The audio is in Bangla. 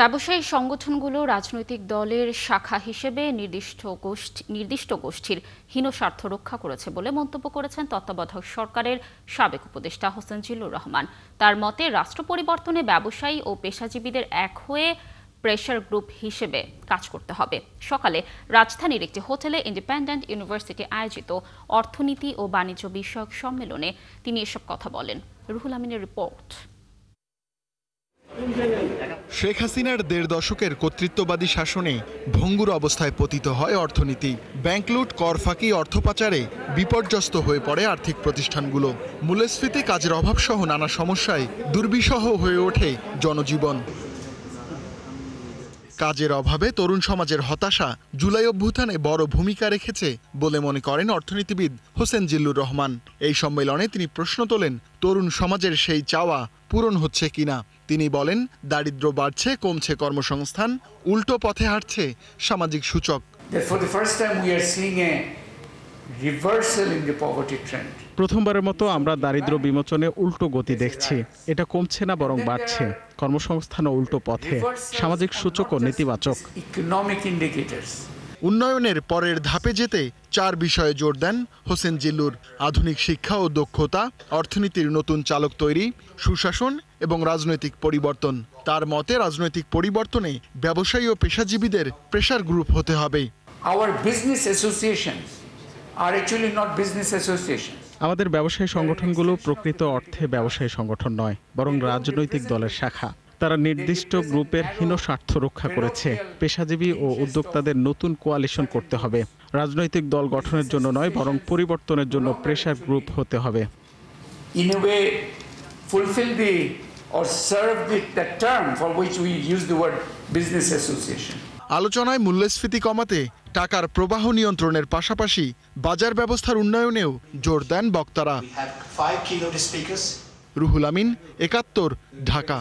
ব্যবসায়ী সংগঠনগুলো রাজনৈতিক দলের শাখা হিসেবে নির্দিষ্ট গোষ্ঠীর হীন স্বার্থ রক্ষা করেছে বলে মন্তব্য করেছেন তত্ত্বাবধায়ক সরকারের সাবেক উপদেষ্টা হোসেন জিল্লুর রহমান। তার মতে, রাষ্ট্র পরিবর্তনে ব্যবসায়ী ও পেশাজীবীদের এক হয়ে প্রেসার গ্রুপ হিসেবে কাজ করতে হবে। সকালে রাজধানীর একটি হোটেলে ইন্ডিপেন্ডেন্ট ইউনিভার্সিটি আয়োজিত অর্থনীতি ও বাণিজ্য বিষয়ক সম্মেলনে তিনি এসব কথা বলেন। রুহুল আমিনের রিপোর্ট। শেখ হাসিনার ১.৫ দশকের কর্তৃত্ববাদী শাসনে ভঙ্গুর অবস্থায় পতিত হয় অর্থনীতি। ব্যাংক লুট, কর ফাঁকি, অর্থ পাচারে বিপর্যস্ত হয়ে পড়ে আর্থিক প্রতিষ্ঠানগুলো। মূল্যস্ফীতি, কাজের অভাব সহ নানা সমস্যায় দুর্বিষহ হয়ে ওঠে জনজীবন। কাজের অভাবে তরুণ সমাজের হতাশা জুলাই অভ্যুত্থানে বড় ভূমিকা রেখেছে বলে মনে করেন অর্থনীতিবিদ হোসেন জিল্লুর রহমান। এই সম্মেলনে তিনি প্রশ্ন তোলেন, তরুণ সমাজের সেই চাওয়া পূরণ হচ্ছে কিনা। তিনি বলেন, দারিদ্র্য বাড়ছে, কমছে কর্মসংস্থান, উল্টো পথে হাঁটছে সামাজিক সূচক। প্রথমবারের মতো আমরা দারিদ্র্য বিমোচনে উল্টো গতি দেখছি। এটা কমছে না, বরং বাড়ছে। কর্মসংস্থানও উল্টো পথে, সামাজিক সূচকও নেতিবাচক। উন্নয়নের পরের ধাপে যেতে 4 বিষয়ে জোর দেন হোসেন জিল্লুর: আধুনিক শিক্ষা ও দক্ষতা, অর্থনীতির নতুন চালক তৈরি, সুশাসন এবং রাজনৈতিক পরিবর্তন। তার মতে, রাজনৈতিক পরিবর্তনে ব্যবসায়ী ও পেশাজীবীদের প্রেসার গ্রুপ হতে হবে। আমাদের ব্যবসায়ী সংগঠনগুলো প্রকৃত অর্থে ব্যবসায়ী সংগঠন নয়, বরং রাজনৈতিক দলের শাখা। তারা নির্দিষ্ট গ্রুপের হীন স্বার্থ রক্ষা করেছে। পেশাজীবী ও উদ্যোক্তাদের নতুন কোয়ালিশন করতে হবে। রাজনৈতিক দল গঠনের জন্য নয়, বরং পরিবর্তনের জন্য প্রেসার গ্রুপ হতে হবে। আলোচনায় মূল্যস্ফীতি কমাতে টাকার প্রবাহ নিয়ন্ত্রণের পাশাপাশি বাজার ব্যবস্থার উন্নয়নেও জোর দেন বক্তারা। রুহুল আমিন, ৭১, ঢাকা।